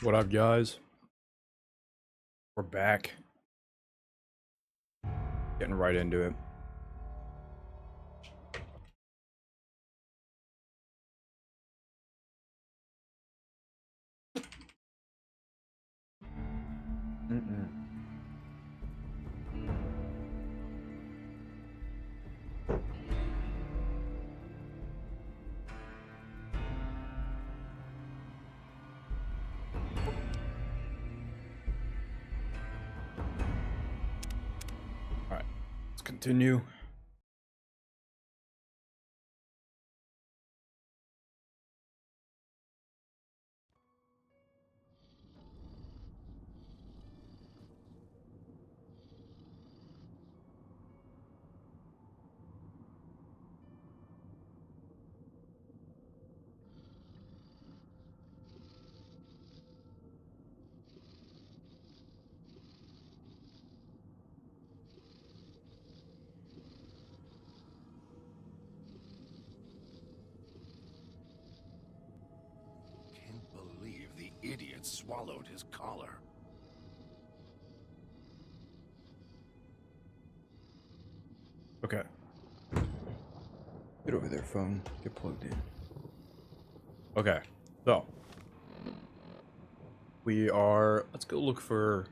What up, guys? We're back. Getting right into it. Alright, let's continue. Can't believe the idiot swallowed his collar. Okay. Get over there, phone. Get plugged in. Okay, so. Let's go look for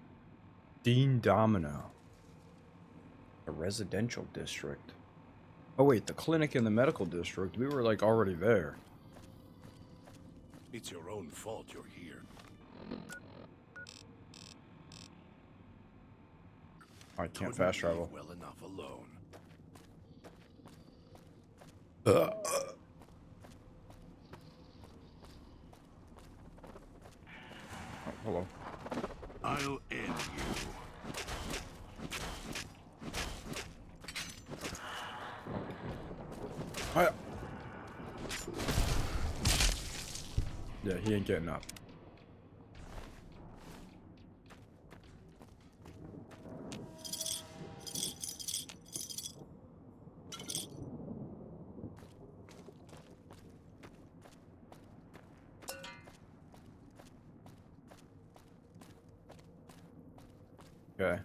Dean Domino. A residential district. Oh wait, the clinic in the medical district. We were like already there. It's your own fault you're here. I can't Couldn't fast leave travel. well enough alone. Uh, oh, hello. I'll end you. Hi. Yeah, he ain't getting up. Okay.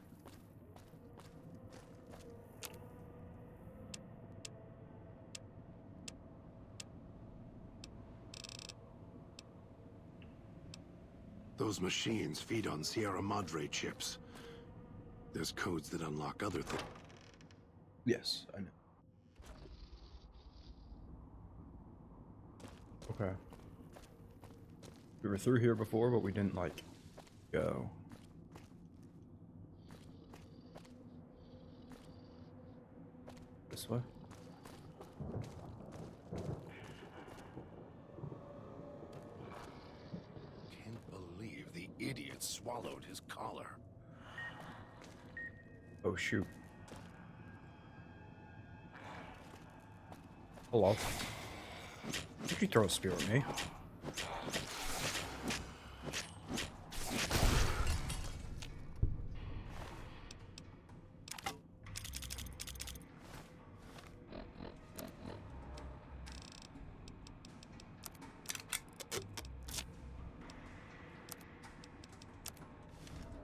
Those machines feed on Sierra Madre chips. There's codes that unlock other things. Yes, I know. Okay. We were through here before, but we didn't, like, go. This way? Can't believe the idiot swallowed his collar. Oh, shoot. Hello. Did you throw a spear at me?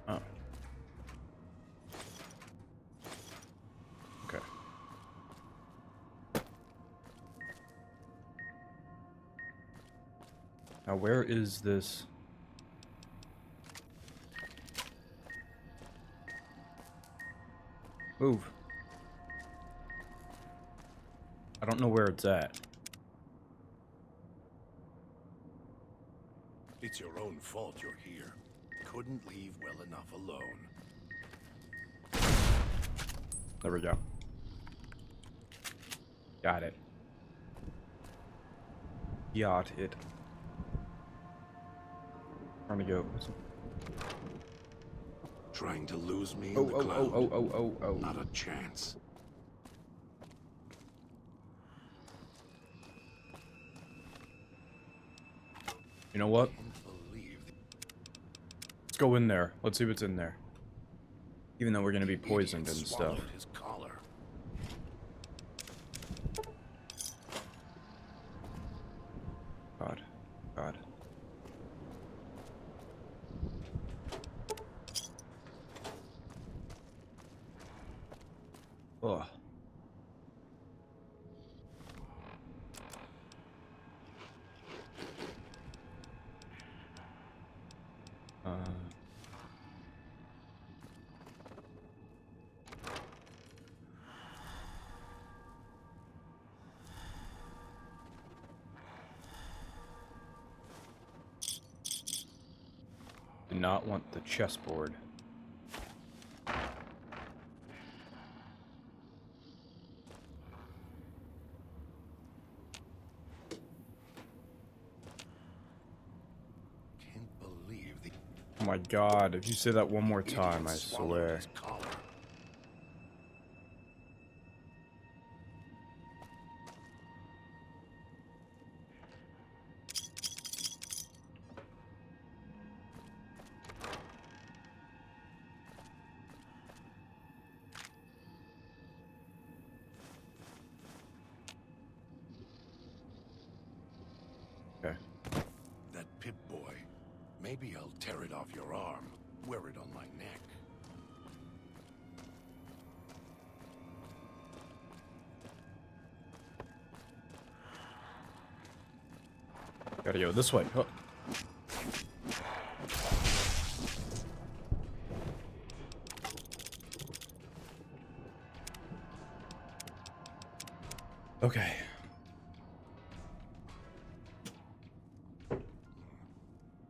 Oh. Okay. Now, where is this? Move. I don't know where it's at. It's your own fault you're here. Couldn't leave well enough alone. There we go. Got it. Got it. Trying to go. Trying to lose me Oh, in the oh, cloud? oh, oh, oh, oh, oh. Not a chance. You know what? Can't believe Let's go in there. Let's see what's in there. Even though we're gonna be the poisoned idiot and stuff. swallowed his collar. God. God. Do not want the chessboard. Can't believe the Oh my god, if you say that one more time, I idiot swallowed swear. his collar. Okay. That Pip-Boy. Maybe I'll tear it off your arm, wear it on my neck. Gotta go this way. Oh. Okay.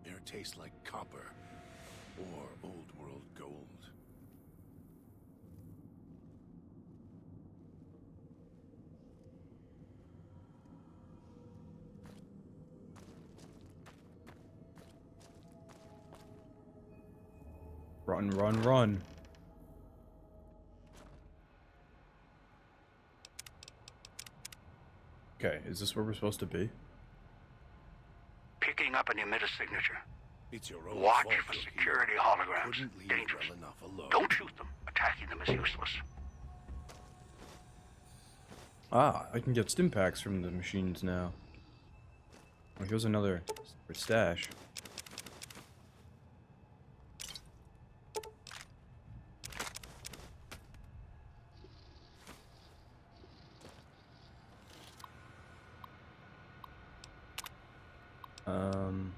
Air tastes like copper or old world gold. Run, run, run. Okay, is this where we're supposed to be? Picking up an emitter signature. It's your own Watch fault for you're security here. holograms. Couldn't leave Dangerous. well enough alone. Don't shoot them. Attacking them is useless. Ah, I can get stim packs from the machines now. Oh, here's another stash. Um...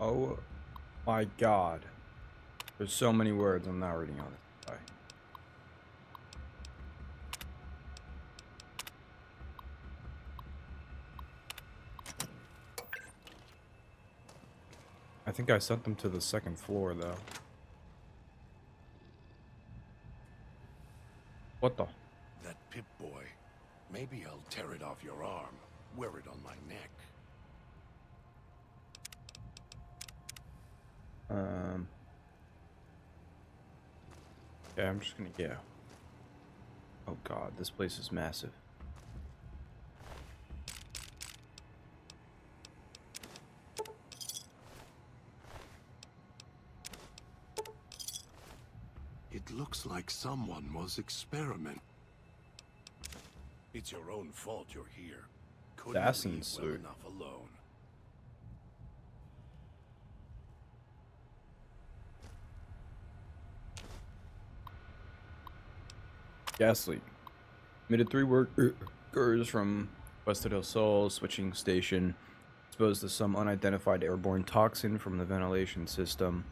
Oh my god. There's so many words I'm not reading on it. Sorry. I think I sent them to the second floor though. What the? That Pip-Boy. Maybe I'll tear it off your arm, wear it on my neck. Yeah, I'm just gonna go. Oh god, this place is massive. It looks like someone was experimenting. It's your own fault you're here. Couldn't Assassin leave well suit. enough alone. Gas leak. Emitted 3 workers from West del Sol switching station. Exposed to some unidentified airborne toxin from the ventilation system.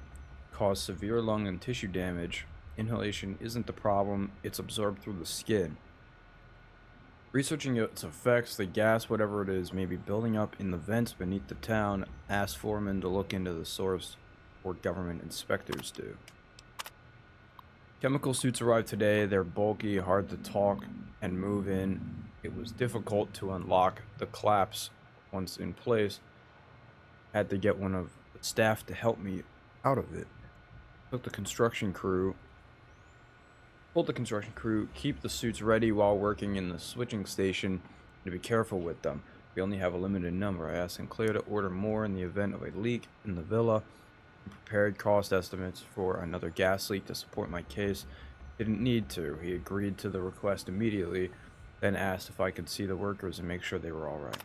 Caused severe lung and tissue damage. Inhalation isn't the problem, it's absorbed through the skin. Researching its effects, the gas, whatever it is, may be building up in the vents beneath the town. Ask foreman to look into the source, or government inspectors do. Chemical suits arrived today. They're bulky, hard to talk and move in. It was difficult to unlock the claps once in place. Had to get one of the staff to help me out of it. Told the construction crew, keep the suits ready while working in the switching station and to be careful with them. We only have a limited number. I asked Sinclair to order more in the event of a leak in the villa. Prepared cost estimates for another gas leak to support my case. Didn't need to. He agreed to the request immediately, then asked if I could see the workers and make sure they were all right.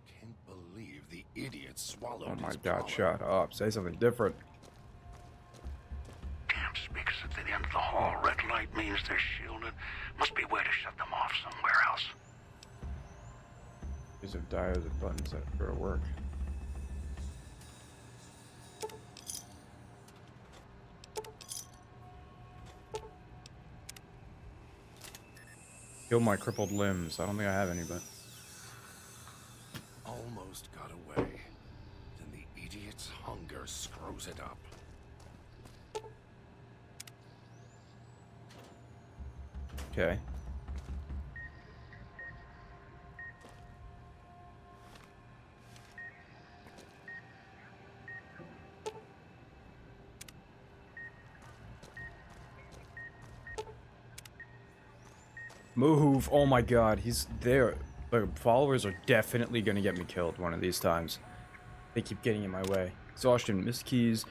Can't believe the idiot swallowed Oh my his god, pollen. shut up. Say something different. Damn speakers at the end of the hall. Red light means they're shielded. Must be a way to shut them off somewhere else. These are diodes and buttons that go to work. Heal my crippled limbs. I don't think I have any, but... Almost got away. Then the idiot's hunger screws it up. Okay. Move! Oh my god, he's there. The followers are definitely gonna get me killed one of these times. They keep getting in my way. Exhaustion, missed keys.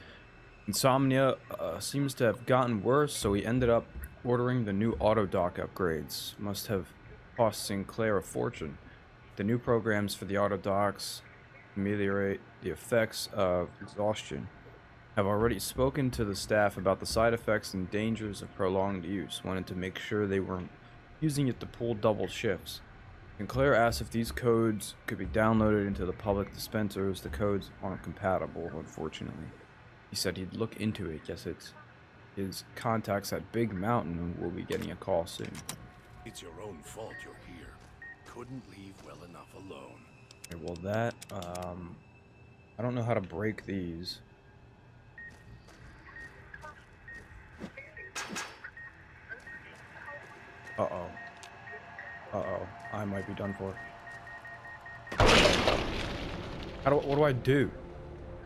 Insomnia seems to have gotten worse, so he ended up ordering the new auto dock upgrades. Must have cost Sinclair a fortune. The new programs for the auto docks ameliorate the effects of exhaustion. Have already spoken to the staff about the side effects and dangers of prolonged use. Wanted to make sure they weren't using it to pull double shifts. Sinclair asked if these codes could be downloaded into the public dispensers. The codes aren't compatible, unfortunately. He said he'd look into it. Guess it's his contacts at Big Mountain will be getting a call soon. It's your own fault you're here. Couldn't leave well enough alone. Okay, well that, I don't know how to break these. Uh-oh. Uh-oh. I might be done for. What do I do?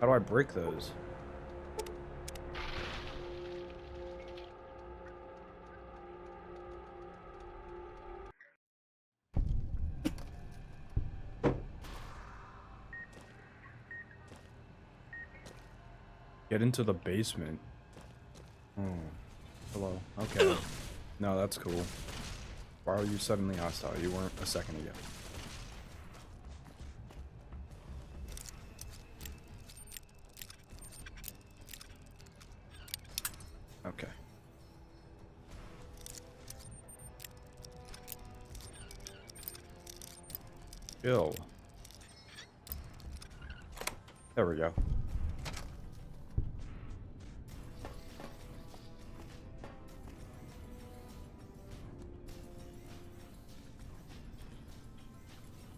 How do I break those? Get into the basement. Oh. Hello. Okay. No, that's cool. Why are you suddenly hostile? You weren't a second ago. Okay. Chill. There we go.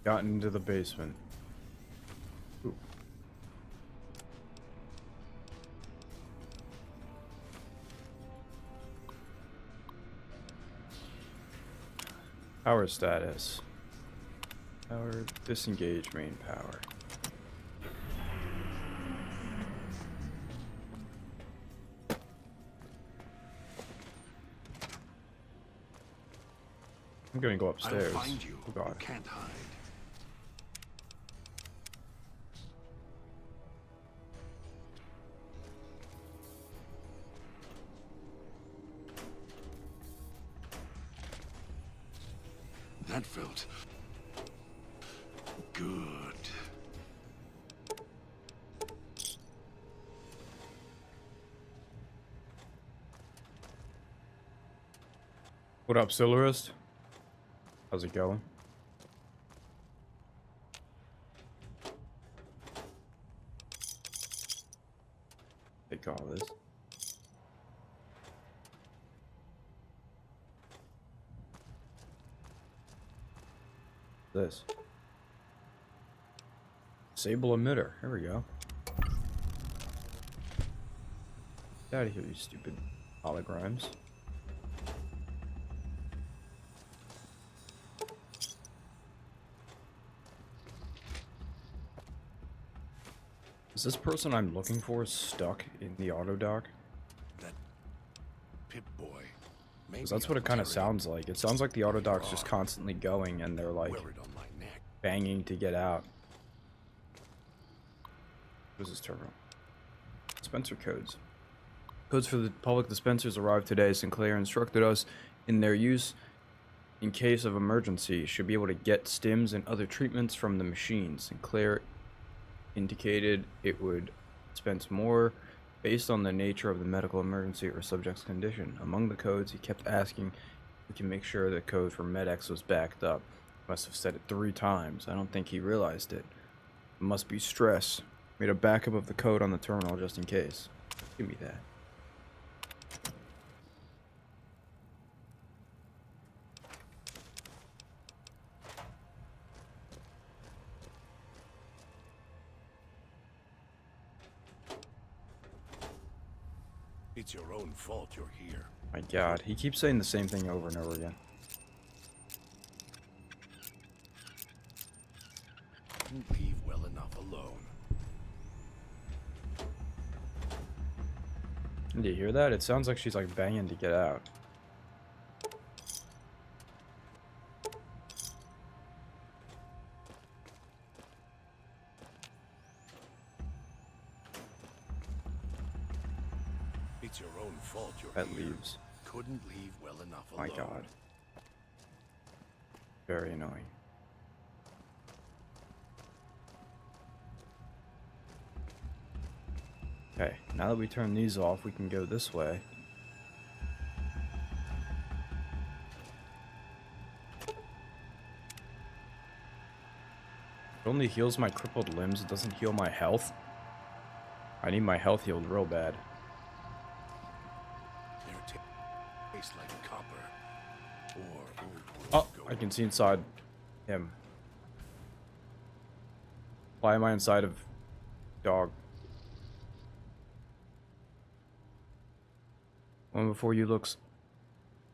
Got into the basement. Ooh. Power status. Power disengage main power. I'm gonna go upstairs. I'll find you. Oh god. You can't hide. That felt good. What up, Silurist? How's it going? Take all this. This. Disable emitter. Here we go. Get out of here, you stupid holograms. Is this person I'm looking for stuck in the auto dock? That Pip-Boy. Because that's what it kind of sounds like. It sounds like the auto dock's just constantly going and they're like Wear it on my neck. banging to get out. What is this terminal? Dispenser codes. Codes for the public dispensers arrived today. Sinclair instructed us in their use in case of emergency. Should be able to get stims and other treatments from the machine. Sinclair indicated it would dispense more based on the nature of the medical emergency or subject's condition. Among the codes, he kept asking if we can make sure the code for MedX was backed up. Must have said it 3 times. I don't think he realized it. It must be stress. Made a backup of the code on the terminal just in case. Give me that. It's your own fault you're here. My god, he keeps saying the same thing over and over again. Didn't leave well enough alone. Do you hear that? It sounds like she's like banging to get out. It's your own fault you're That here. leaves. Couldn't leave well enough My alone. god. Very annoying. Okay, now that we turn these off, we can go this way. It only heals my crippled limbs, it doesn't heal my health. I need my health healed real bad. Their taste like copper. Or old Oh, gold. I can see inside him. Why am I inside of dog? One before you looks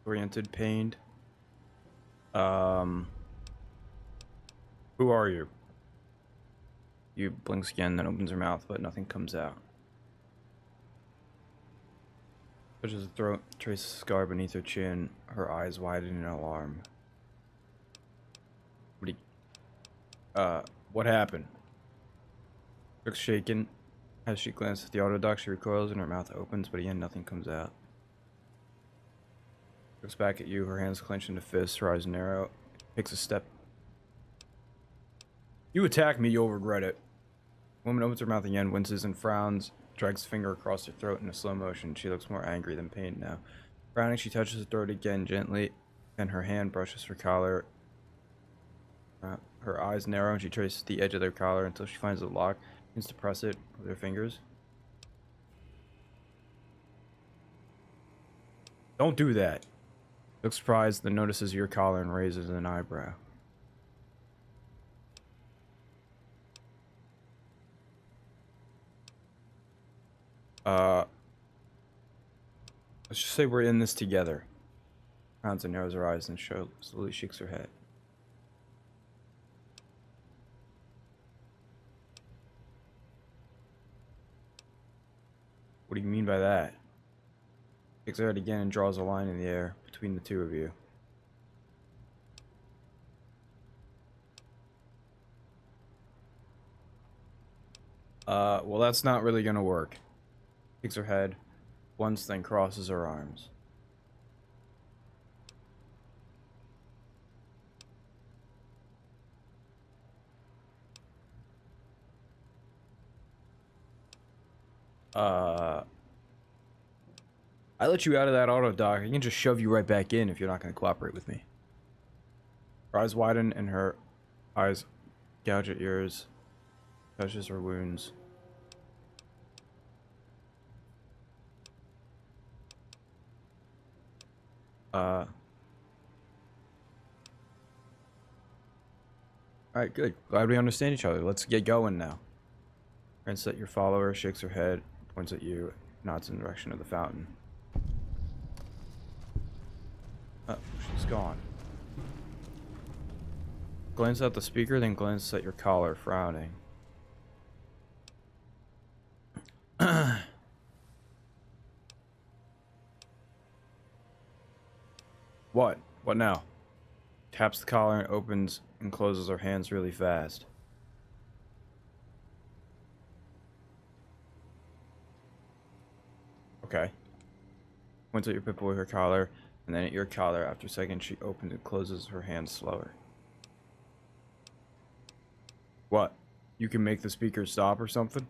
oriented, pained. Who are you? You blinks again, then opens her mouth, but nothing comes out. Touches the throat, traces a scar beneath her chin, her eyes widen in alarm. What happened? Looks shaken. As she glances at the autodoc, she recoils and her mouth opens, but again, nothing comes out. Looks back at you, her hands clenched into fists, her eyes narrow, takes a step. You attack me, you'll regret it. Woman opens her mouth again, winces and frowns, drags a finger across her throat in a slow motion. She looks more angry than pained now. Frowning, she touches her throat again gently, and her hand brushes her collar. Her eyes narrow, and she traces the edge of their collar until she finds the lock. Begins to press it with her fingers. Don't do that. Looks surprised, then notices your collar and raises an eyebrow. Let's just say we're in this together. Frowns and narrows her eyes and slowly shakes her head. What do you mean by that? Shakes her head again and draws a line in the air between the two of you. Well, that's not really gonna work. Shakes her head once, then crosses her arms. I let you out of that auto dock. I can just shove you right back in if you're not gonna cooperate with me. Her eyes widen and her eyes gouge at yours. Touches her wounds. Alright, good. Glad we understand each other. Let's get going now. Glances at your follower, shakes her head, points at you, nods in the direction of the fountain. Oh, she's gone. Glances at the speaker, then glances at your collar, frowning. What? What now? Taps the collar and opens and closes her hands really fast. Okay. Points at your pipple with her collar, and then at your collar. After a second, she opens and closes her hands slower. What? you can make the speaker stop or something?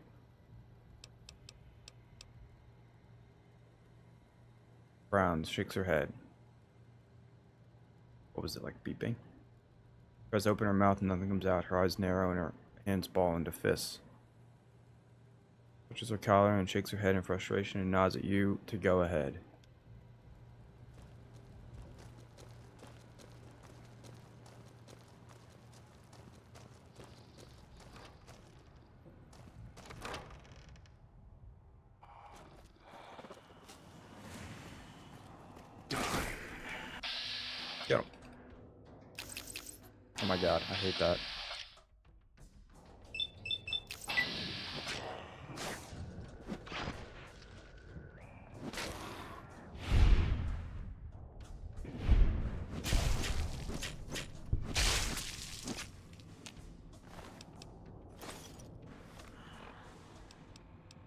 Frowns, shakes her head. What was it, like beeping? Tries to open her mouth and nothing comes out. Her eyes narrow and her hands ball into fists. Touches her collar and shakes her head in frustration and nods at you to go ahead. Get him. Oh my god, I hate that.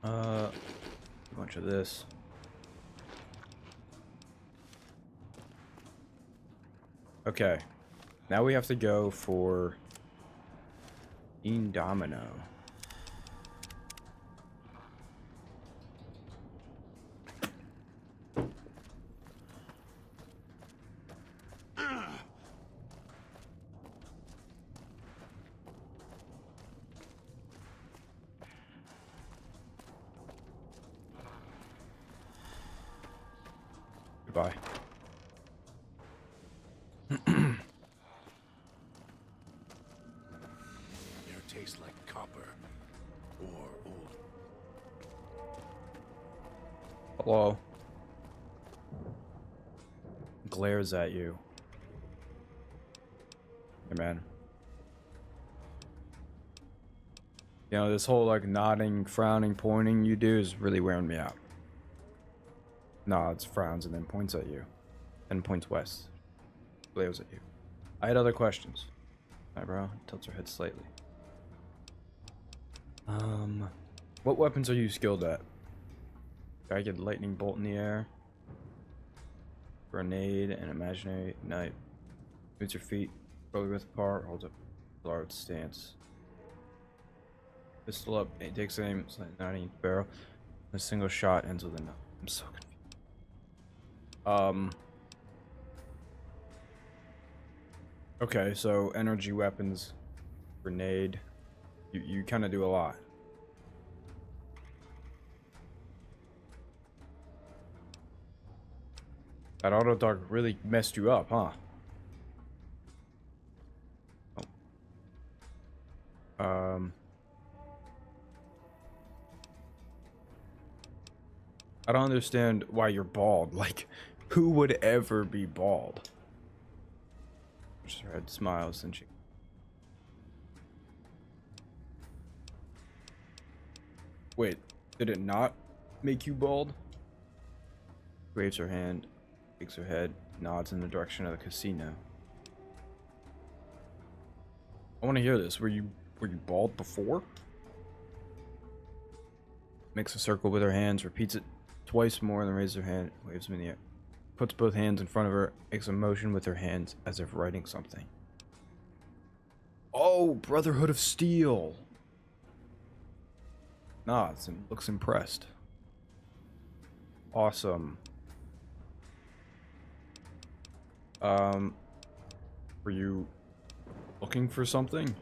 A bunch of this. Okay. Now we have to go for Dean Domino. Goodbye. Air tastes like copper or old. Hello. Glares at you. Hey, man. You know, this whole, like, nodding, frowning, pointing you do is really wearing me out. Nods, frowns, and then points at you. And points west. Glares at you. I had other questions. Eyebrow tilts her head slightly. What weapons are you skilled at? I get lightning bolt in the air. Grenade and imaginary knife. Moves your feet, slowly width apart, holds up a large stance. Pistol up, it takes aim, it's like 9-inch barrel. A single shot ends with a no. I'm so confused. Okay, so energy weapons, grenade. You kind of do a lot. That auto dog really messed you up, huh? Oh. I don't understand why you're bald. Like, who would ever be bald? Her head smiles and she... Wait, did it not make you bald? Waves her hand, shakes her head, nods in the direction of the casino. I want to hear this. Were you bald before? Makes a circle with her hands, repeats it twice more, then raises her hand, waves them in the air. Puts both hands in front of her, makes a motion with her hands as if writing something. Oh, Brotherhood of Steel! Nods and looks impressed. Awesome. Were you looking for something?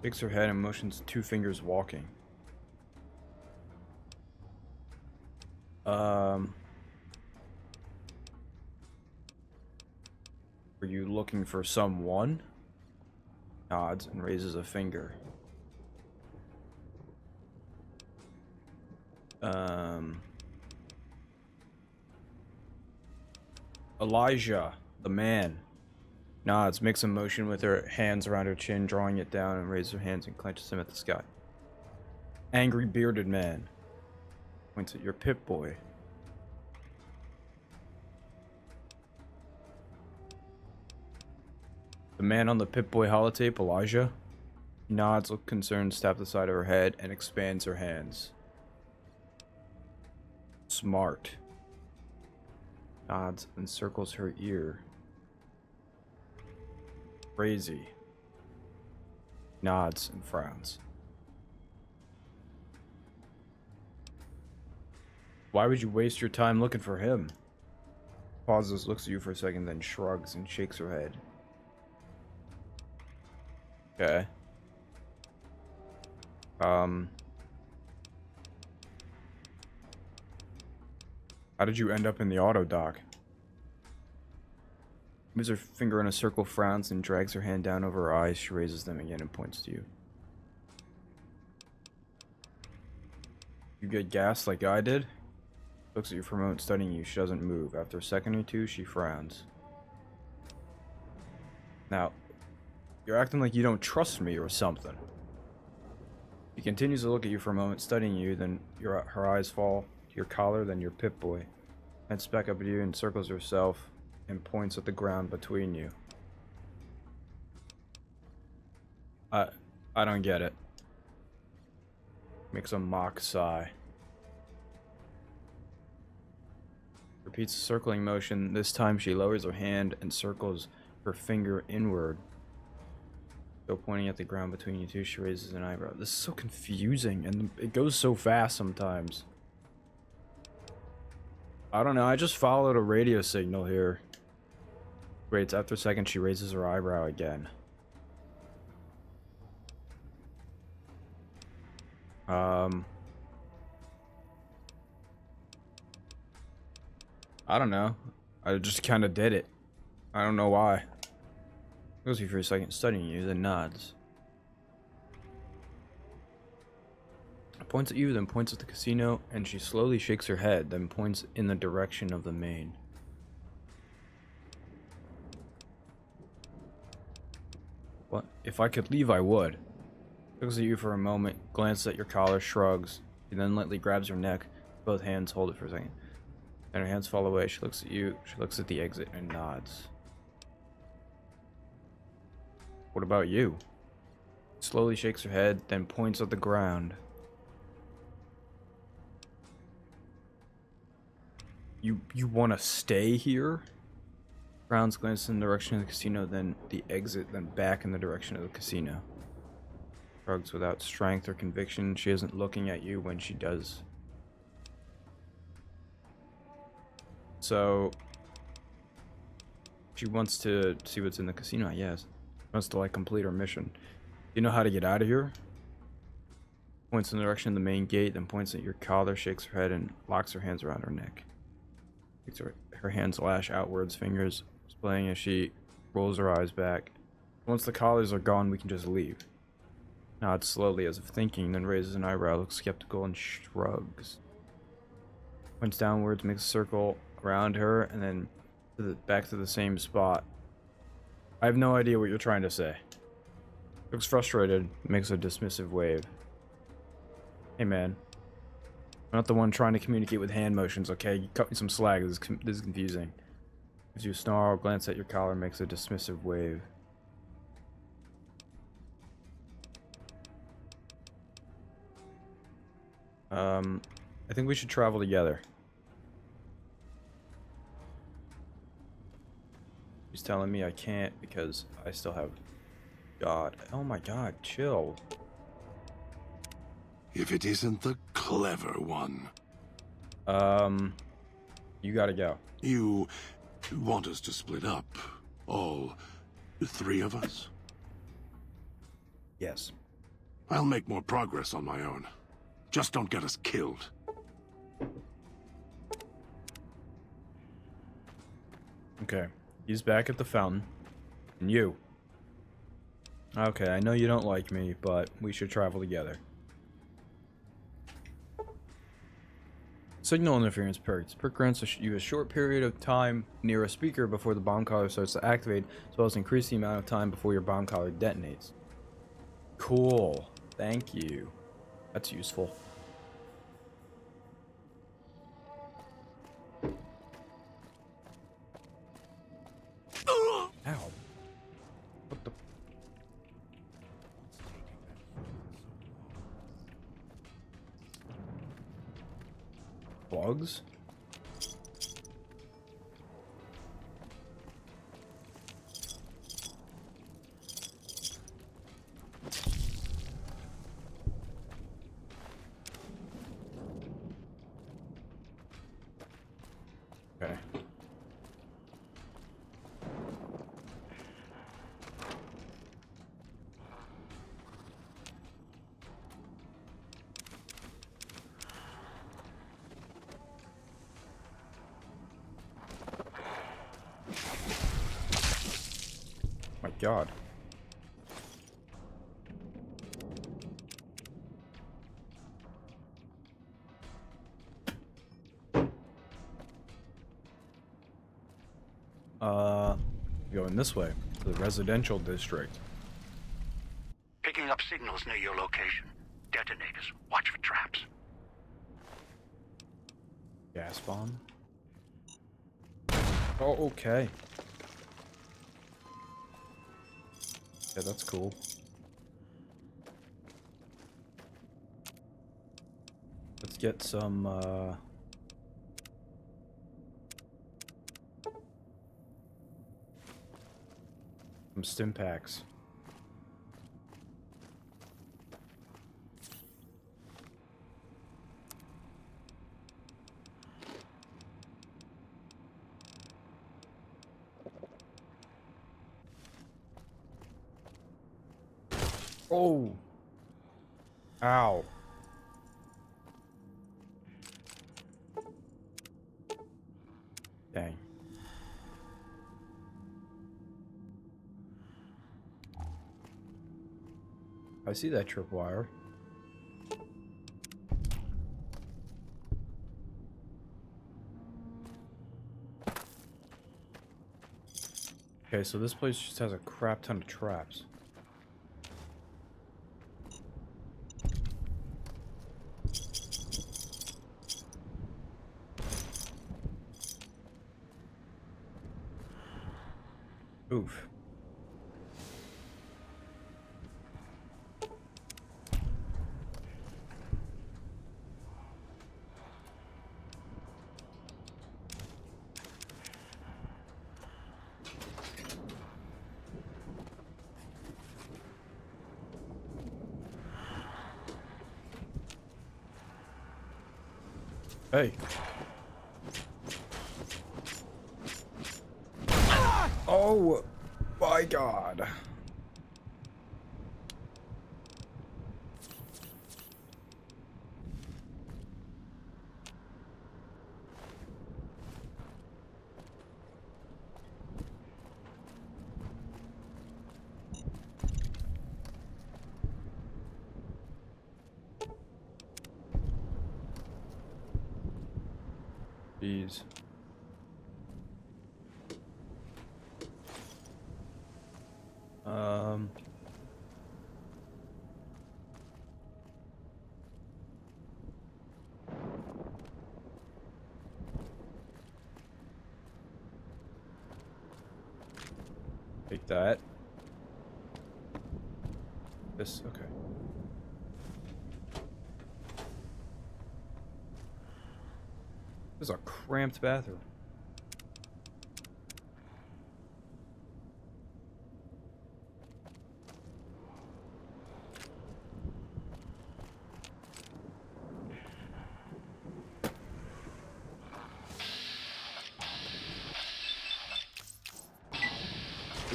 Shakes her head and motions 2 fingers walking. Were you looking for someone? Nods and raises a finger. Elijah, the man. Nods, makes a motion with her hands around her chin, drawing it down, and raises her hands and clenches them at the sky. Angry bearded man. Points at your Pip-Boy. The man on the Pip-Boy holotape, Elijah. Nods, looks concerned, taps the side of her head, and expands her hands. Smart. Nods and circles her ear. Crazy. Nods and frowns. Why would you waste your time looking for him? Pauses, looks at you for a second, then shrugs and shakes her head. Okay. How did you end up in the auto dock? Moves her finger in a circle, frowns, and drags her hand down over her eyes. She raises them again and points to you. You get gassed like I did? Looks at you for a moment, studying you. She doesn't move. After a second or two, she frowns. Now, you're acting like you don't trust me or something. She continues to look at you for a moment, studying you, then her eyes fall to your collar, then your Pip-Boy. Heads back up at you and circles herself and points at the ground between you. I don't get it. Makes a mock sigh. Repeats the circling motion. This time she lowers her hand and circles her finger inward. Still pointing at the ground between you two, she raises an eyebrow. This is so confusing, and it goes so fast sometimes. I don't know, I just followed a radio signal here. Waits. After a second, she raises her eyebrow again. I don't know. I just kind of did it. I don't know why. Goes you for a second, studying you, then nods. Points at you, then points at the casino, and she slowly shakes her head, then points in the direction of the main. What? If I could leave, I would. Looks at you for a moment, glances at your collar, shrugs. She then lightly grabs her neck. Both hands hold it for a second. Then her hands fall away. She looks at you. She looks at the exit and nods. What about you? Slowly shakes her head, then points at the ground. You want to stay here? Frowns, glances in the direction of the casino, then the exit, then back in the direction of the casino. Shrugs without strength or conviction. She isn't looking at you when she does. So she wants to see what's in the casino, yes. Wants to like complete her mission. You know how to get out of here? Points in the direction of the main gate, then points at your collar, shakes her head, and locks her hands around her neck. Her hands lash outwards, fingers displaying as she rolls her eyes back. Once the collars are gone, we can just leave. Nods slowly as if thinking, then raises an eyebrow, looks skeptical, and shrugs. Points downwards, makes a circle around her, and then back to the same spot. I have no idea what you're trying to say. Looks frustrated, makes a dismissive wave. Hey man. I'm not the one trying to communicate with hand motions, okay? You cut me some slack, this is confusing. As you snarl, glance at your collar, makes a dismissive wave. I think we should travel together. He's telling me I can't because I still have... God. Oh my god, chill. If it isn't the clever one. You gotta go. You want us to split up? All three of us? Yes. I'll make more progress on my own. Just don't get us killed. Okay. He's back at the fountain. And you. Okay, I know you don't like me, but we should travel together. Signal interference perks. Perk grants you a short period of time near a speaker before the bomb collar starts to activate, as well as increase the amount of time before your bomb collar detonates. Cool. Thank you. That's useful. Ow. What the... Bugs? God. Going this way, to the residential district. Picking up signals near your location. Detonators. Watch for traps. Gas bomb. Oh, okay. Yeah, that's cool. Let's get some, stim packs. Oh! Ow. Dang. I see that tripwire. Okay, so this place just has a crap ton of traps. Oof. Hey. Oh my God. Jeez. Um. Take that. This, okay. This is a cramped bathroom.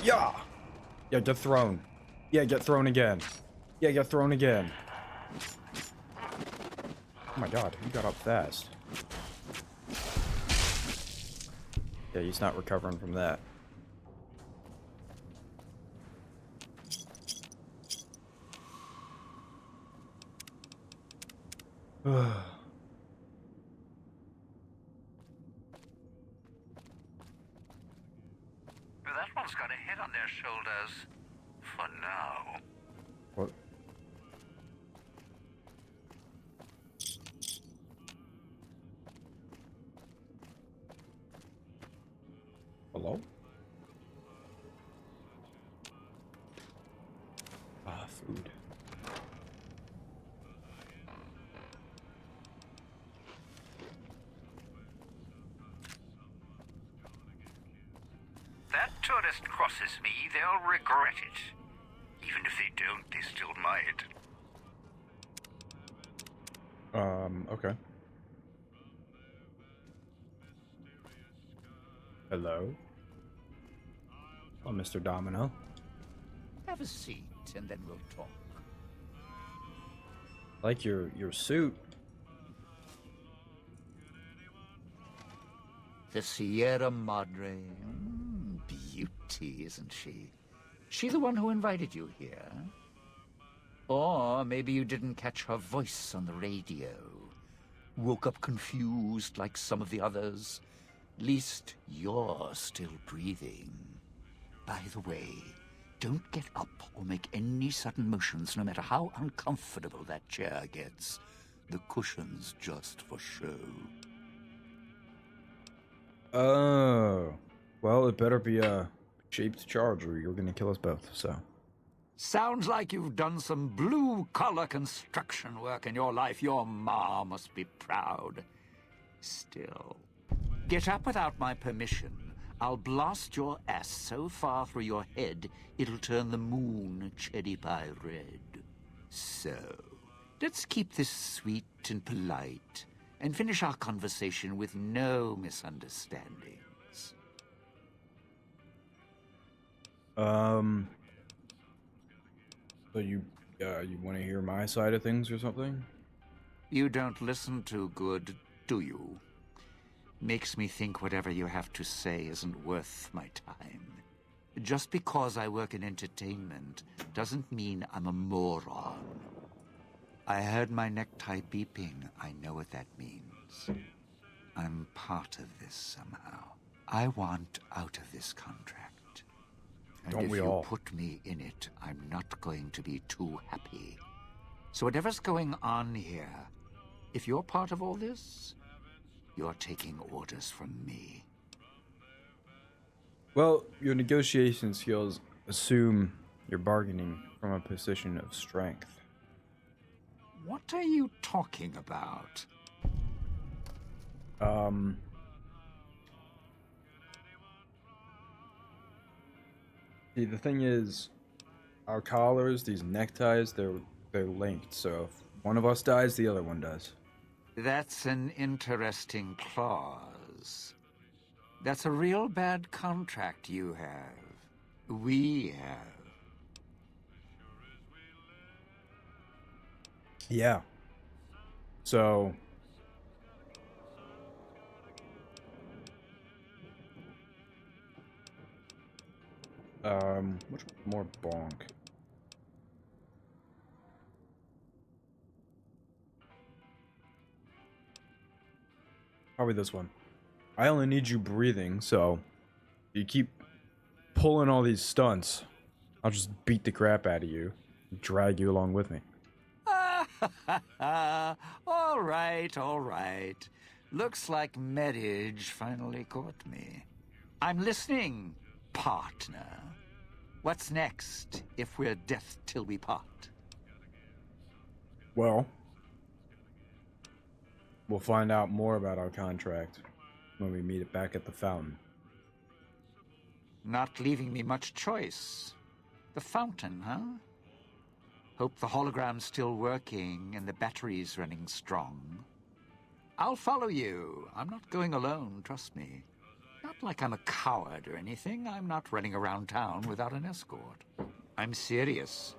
Yeah! Yeah, get thrown. Yeah, get thrown again. Yeah, get thrown again. Oh my God, he got up fast. Yeah, he's not recovering from that. That one's got a head on their shoulders. For now. What? Hello? Ah, food. That tourist crosses me, they'll regret it. Even if they don't, they still might. Okay. Hello? Oh, Mr. Domino. Have a seat, and then we'll talk. Like your suit. The Sierra Madre. Beauty, isn't she? She the one who invited you here? Or maybe you didn't catch her voice on the radio. Woke up confused like some of the others. Least you're still breathing. By the way, don't get up or make any sudden motions, no matter how uncomfortable that chair gets. The cushion's just for show. Oh. Well, it better be a shaped charge or you're gonna kill us both, so. Sounds like you've done some blue-collar construction work in your life. Your ma must be proud. Still, get up without my permission. I'll blast your ass so far through your head, it'll turn the moon cherry pie red. So, let's keep this sweet and polite, and finish our conversation with no misunderstandings. So you want to hear my side of things or something? You don't listen too good, do you? Makes me think whatever you have to say isn't worth my time. Just because I work in entertainment doesn't mean I'm a moron. I heard my necktie beeping. I know what that means. I'm part of this somehow. I want out of this contract. And Don't we if all? you put me in it, I'm not going to be too happy. So whatever's going on here, if you're part of all this, you're taking orders from me. Well, your negotiation skills assume you're bargaining from a position of strength. What are you talking about? See, the thing is, our collars, these neckties, they're linked. So if one of us dies, the other one does. That's an interesting clause. That's a real bad contract you have. We have. Yeah. So which more bonk? Probably this one. I only need you breathing, so you keep pulling all these stunts. I'll just beat the crap out of you, and drag you along with me. All right, all right. Looks like marriage finally caught me. I'm listening, partner. What's next, if we're death till we part? Well, we'll find out more about our contract when we meet it back at the fountain. Not leaving me much choice. The fountain, huh? Hope the hologram's still working and the battery's running strong. I'll follow you. I'm not going alone, trust me. Not like I'm a coward or anything. I'm not running around town without an escort. I'm serious.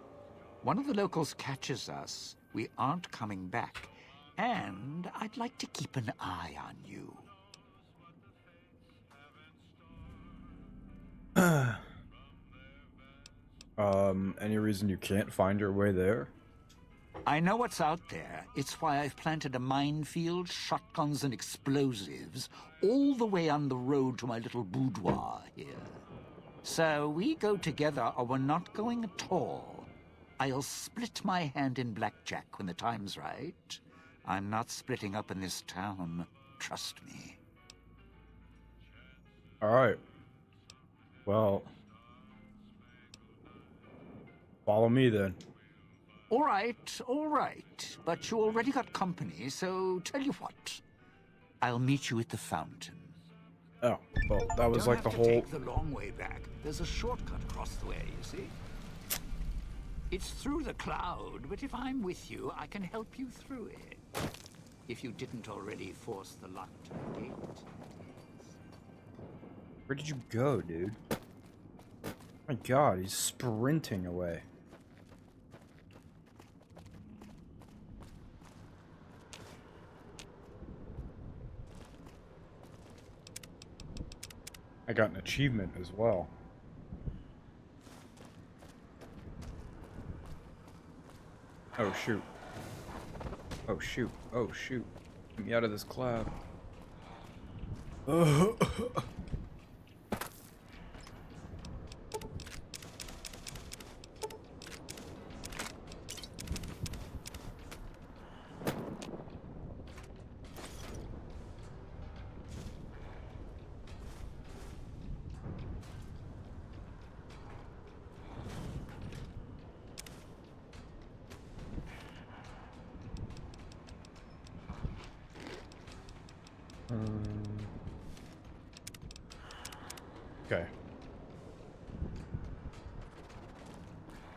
One of the locals catches us, we aren't coming back. And I'd like to keep an eye on you. Any reason you can't find your way there? I know what's out there. It's why I've planted a minefield, shotguns, and explosives all the way on the road to my little boudoir here. So we go together or we're not going at all. I'll split my hand in blackjack when the time's right. I'm not splitting up in this town. Trust me. Alright. Well, follow me then. All right. But you already got company, so tell you what. I'll meet you at the fountain. Oh, well, that was Don't like the have to whole... take the long way back. There's a shortcut across the way, you see? It's through the cloud, but if I'm with you, I can help you through it. If you didn't already force the lock to the gate. Where did you go, dude? Oh my god, he's sprinting away. I got an achievement as well. Oh, shoot. Oh, shoot. Oh, shoot. Get me out of this cloud. Okay.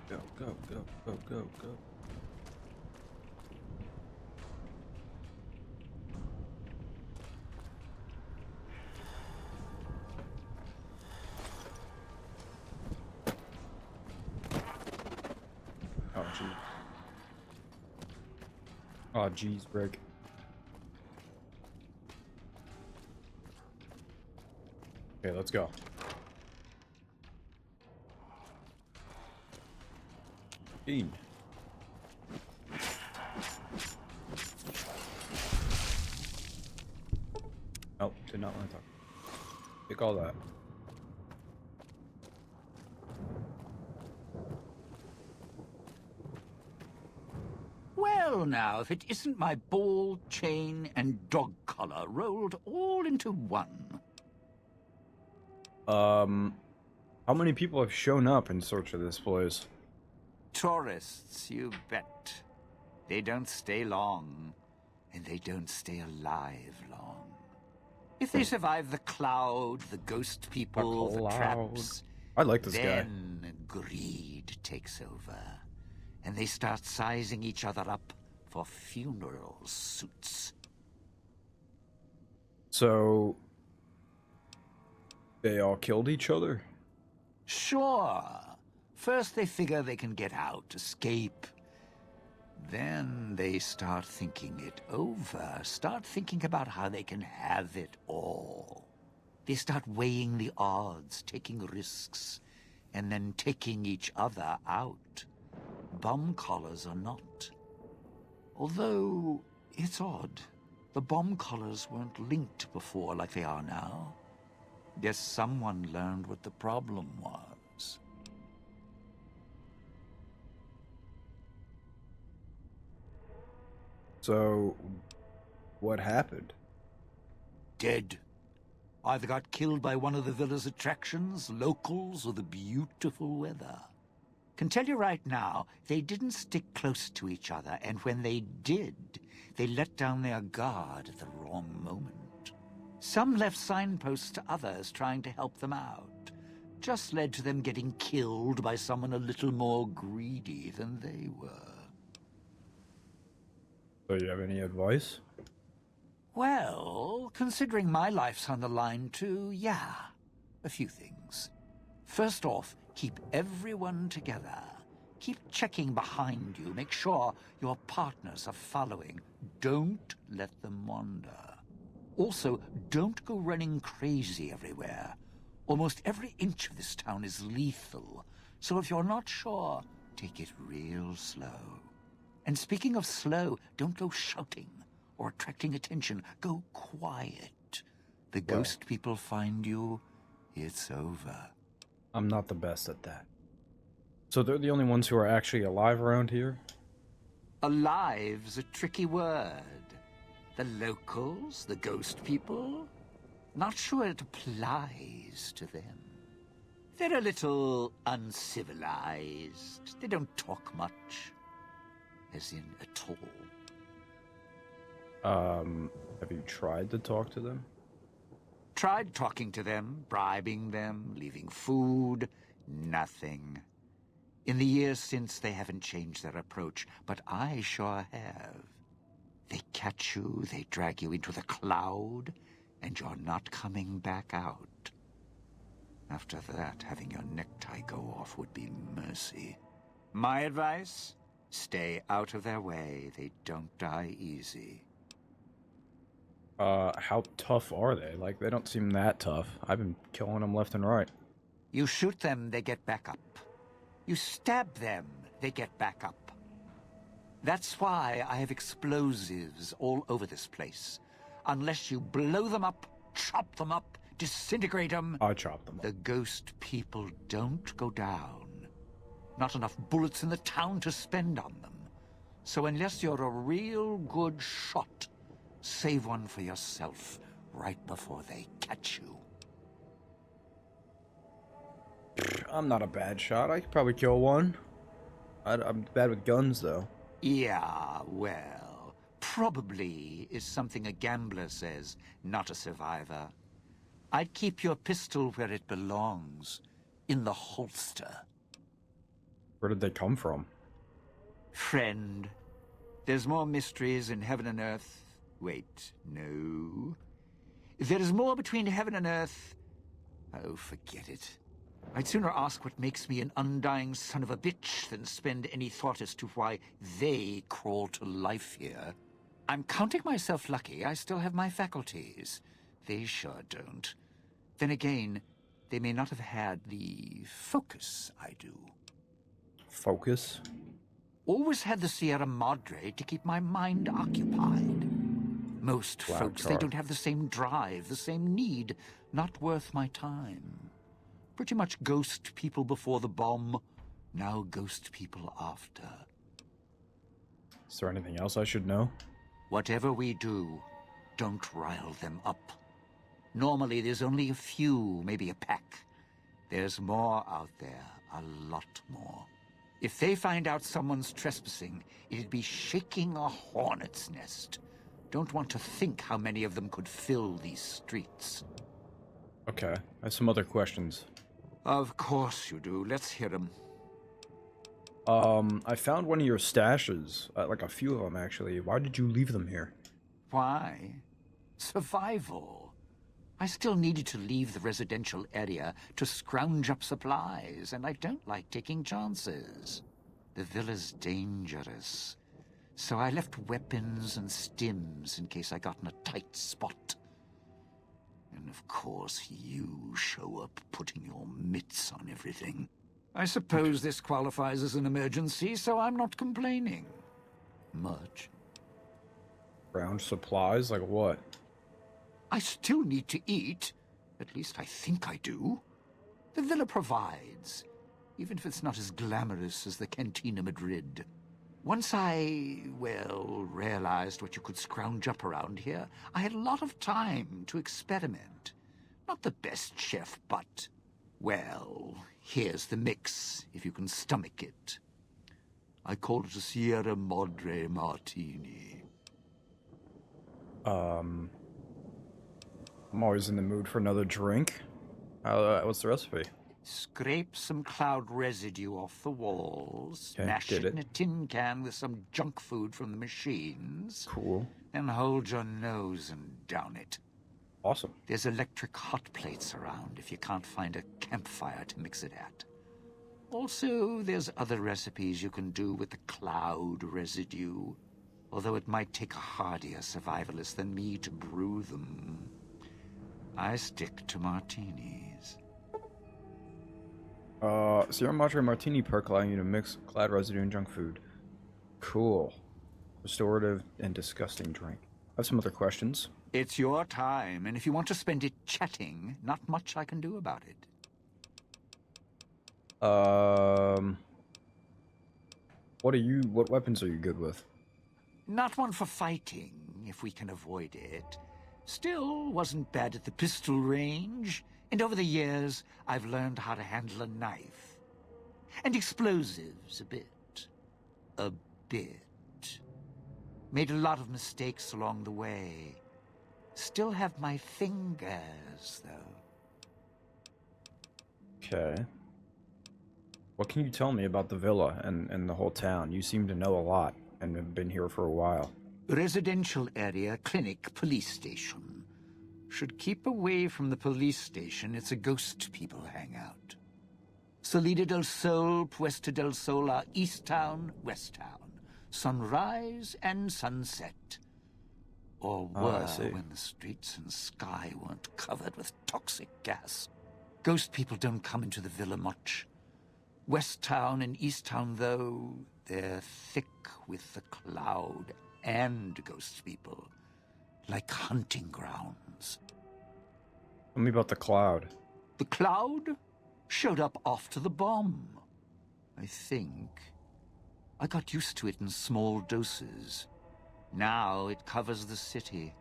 Go, go, go, go, go, go. Oh, jeez. Oh, jeez, Rick. Okay, let's go. Dean. Oh, did not want to talk. Take all that. Well, now, if it isn't my ball, chain, and dog collar rolled all into one. How many people have shown up in search of this place? Tourists, you bet. They don't stay long, and they don't stay alive long. If they survive the cloud, the ghost people, the traps, I like this guy. then greed takes over, and they start sizing each other up for funeral suits. So they all killed each other? Sure. First they figure they can get out, escape. Then they start thinking it over, start thinking about how they can have it all. They start weighing the odds, taking risks, and then taking each other out. Bomb collars are not. Although, it's odd. The bomb collars weren't linked before like they are now. Guess someone learned what the problem was. So, what happened? Dead. Either got killed by one of the villa's attractions, locals, or the beautiful weather. Can tell you right now, they didn't stick close to each other, and when they did, they let down their guard at the wrong moment. Some left signposts to others trying to help them out. Just led to them getting killed by someone a little more greedy than they were. So you have any advice? Well, considering my life's on the line too, yeah. A few things. First off, keep everyone together. Keep checking behind you. Make sure your partners are following. Don't let them wander. Also, don't go running crazy everywhere. Almost every inch of this town is lethal. So if you're not sure, take it real slow. And speaking of slow, don't go shouting or attracting attention. Go quiet. The ghost people find you, it's over. I'm not the best at that. So they're the only ones who are actually alive around here? Alive's a tricky word. The locals, the ghost people, not sure it applies to them. They're a little uncivilized. They don't talk much. As in, at all. Have you tried to talk to them? Tried talking to them, bribing them, leaving food. Nothing. In the years since, they haven't changed their approach, but I sure have. They catch you, they drag you into the cloud, and you're not coming back out. After that, having your necktie go off would be mercy. My advice? Stay out of their way. They don't die easy. How tough are they? Like, they don't seem that tough. I've been killing them left and right. You shoot them, they get back up. You stab them, they get back up. That's why I have explosives all over this place. Unless you blow them up, chop them up, disintegrate them, I chopped them the up. ghost people don't go down. Not enough bullets in the town to spend on them. So unless you're a real good shot, save one for yourself right before they catch you. I'm not a bad shot. I could probably kill one. I'm bad with guns, though. Yeah, well, probably is something a gambler says, not a survivor. I'd keep your pistol where it belongs, in the holster. Where did they come from? Friend, there's more mysteries in heaven and earth. Wait, no. There is more between heaven and earth. Oh, forget it. I'd sooner ask what makes me an undying son of a bitch than spend any thought as to why they crawl to life here. I'm counting myself lucky I still have my faculties. They sure don't. Then again, they may not have had the focus I do. Focus? Always had the Sierra Madre to keep my mind occupied. Most Wow, folks, they Char. don't have the same drive, the same need. Not worth my time. Pretty much ghost people before the bomb, now ghost people after. Is there anything else I should know? Whatever we do, don't rile them up. Normally there's only a few, maybe a pack. There's more out there, a lot more. If they find out someone's trespassing, it'd be shaking a hornet's nest. Don't want to think how many of them could fill these streets. Okay, I have some other questions. Of course you do. Let's hear them. I found one of your stashes, like a few of them actually. Why did you leave them here? Why? Survival. I still needed to leave the residential area to scrounge up supplies, and I don't like taking chances. The villa's dangerous. So I left weapons and stims in case I got in a tight spot. And of course you show up putting your mitts on everything. I suppose this qualifies as an emergency, so I'm not complaining. Much. Ground supplies? Like what? I still need to eat. At least I think I do. The villa provides, even if it's not as glamorous as the Cantina Madrid. Once I, well, realized what you could scrounge up around here, I had a lot of time to experiment. Not the best chef, but, well, here's the mix, if you can stomach it. I call it a Sierra Madre Martini. I'm always in the mood for another drink. What's the recipe? Scrape some cloud residue off the walls, Okay, mash did it in it. a tin can with some junk food from the machines, Cool. then hold your nose and down it. Awesome. There's electric hot plates around if you can't find a campfire to mix it at. Also, there's other recipes you can do with the cloud residue, although it might take a hardier survivalist than me to brew them. I stick to martinis. Sierra Madre Martini perk allowing you to mix cloud residue and junk food. Cool. Restorative and disgusting drink. I have some other questions. It's your time, and if you want to spend it chatting, not much I can do about it. What weapons are you good with? Not one for fighting, if we can avoid it. Still, wasn't bad at the pistol range, and over the years, I've learned how to handle a knife. And explosives, a bit. A bit. Made a lot of mistakes along the way. Still have my fingers, though. Okay. What can you tell me about the villa and the whole town? You seem to know a lot and have been here for a while. Residential area, clinic, police station. Should keep away from the police station. It's a ghost people hangout. Salida del Sol, Puesta del Sol are East Town, West Town. Sunrise and sunset. Or I were see. when the streets and sky weren't covered with toxic gas. Ghost people don't come into the villa much. West Town and East Town, though, They're thick with the cloud and ghost people, like hunting grounds. Tell me about the cloud. The cloud showed up after the bomb. I think I got used to it in small doses. Now it covers the city.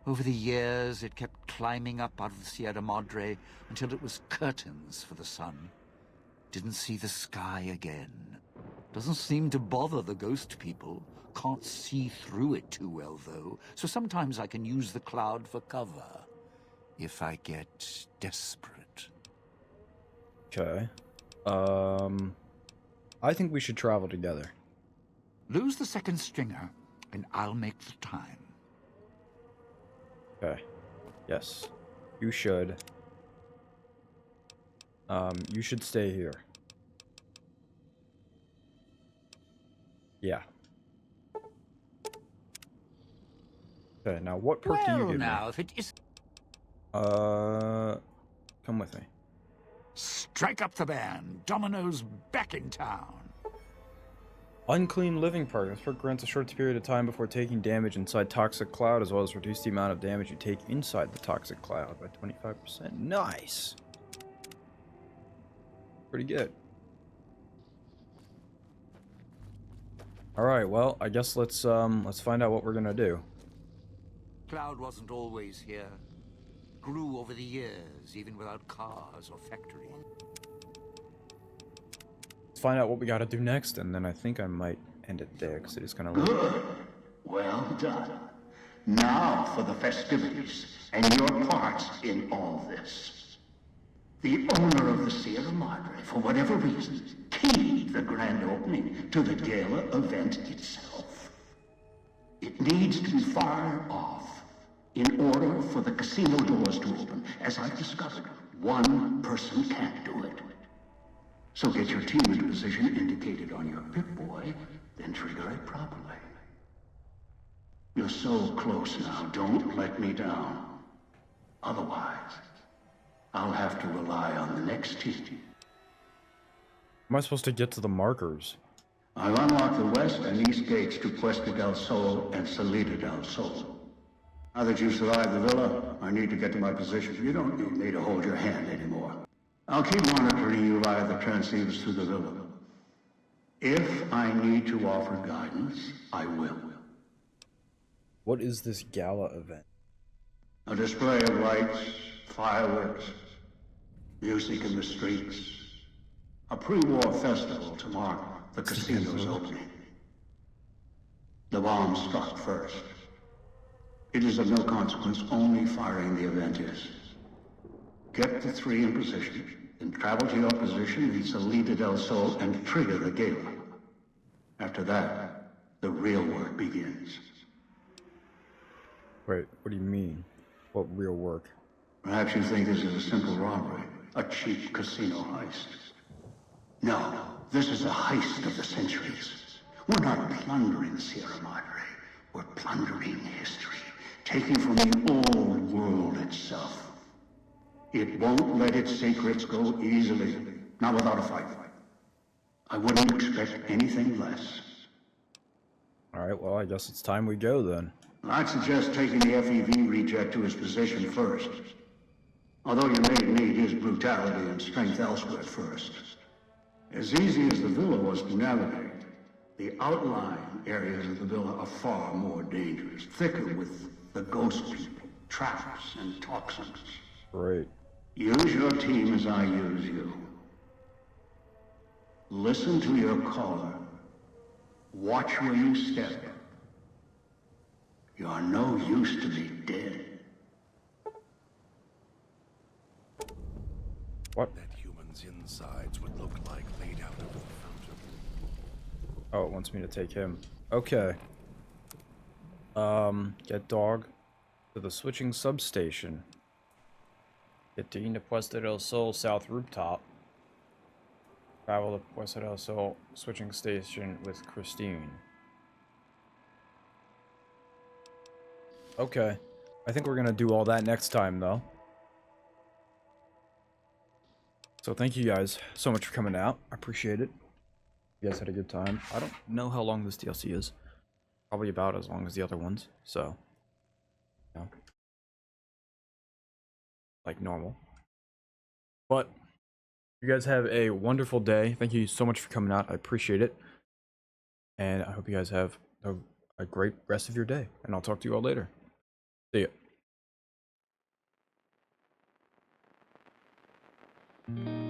Over the years, it kept climbing up out of the Sierra Madre until it was curtains for the sun. Didn't see the sky again. Doesn't seem to bother the ghost people. Can't see through it too well, though, so sometimes I can use the cloud for cover. If I get desperate. Okay. I think we should travel together. Lose the second stringer, and I'll make the time. Okay. Yes. You should. You should stay here. Yeah. Okay, now what perk do you give now, me? if it is... Come with me. Strike up the band. Domino's back in town. Unclean living perk. This perk grants a short period of time before taking damage inside toxic cloud, as well as reduce the amount of damage you take inside the toxic cloud by 25%. Nice. Pretty good. All right. Well, I guess let's find out what we're gonna do. Cloud wasn't always here. Grew over the years, even without cars or factories. Let's find out what we gotta do next, and then I think I might end it there because it is kind of late. Good. Well done. Now for the festivities and your parts in all this. The owner of the Sierra Madre, for whatever reason, keyed the grand opening to the gala event itself. It needs to be fired off in order for the casino doors to open. As I've discovered, one person can't do it. So get your team into position indicated on your Pip-Boy, then trigger it properly. You're so close now, don't let me down. Otherwise, I'll have to rely on the next team. Am I supposed to get to the markers? I've unlocked the west and east gates to Puesta del Sol and Salida del Sol. Now that you've survived the villa, I need to get to my position. You don't need me to hold your hand anymore. I'll keep monitoring you via the transceivers through the villa. If I need to offer guidance, I will. What is this gala event? A display of lights, fireworks, music in the streets. A pre-war festival to mark the casino's opening. The bomb struck first. It is of no consequence, only firing the event is. Get the three in position, then travel to your position in Salida del Sol and trigger the gala. After that, the real work begins. Wait, what do you mean? What real work? Perhaps you think this is a simple robbery, a cheap casino heist. No, this is a heist of the centuries. We're not plundering Sierra Madre. We're plundering history, taking from the old world itself. It won't let its secrets go easily, not without a fight. I wouldn't expect anything less. Alright, well, I guess it's time we go then. I'd suggest taking the FEV reject to his position first. Although you may need his brutality and strength elsewhere first. As easy as the villa was to navigate, the outlying areas of the villa are far more dangerous, thicker with the ghost people, traps, and toxins. Great. Use your team as I use you. Listen to your caller. Watch where you step. You are no use to me dead. What? That human's insides would look like laid out over the fountain. Oh, it wants me to take him. Okay. Get dog to the switching substation. 15 to Puesta del Sol South Rooftop. Travel to Puesta del Sol switching station with Christine. Okay. I think we're gonna do all that next time, though. So thank you guys so much for coming out. I appreciate it. You guys had a good time. I don't know how long this DLC is. Probably about as long as the other ones. So, you know, like normal. But you guys have a wonderful day. Thank you so much for coming out. I appreciate it. And I hope you guys have a great rest of your day. And I'll talk to you all later. See ya.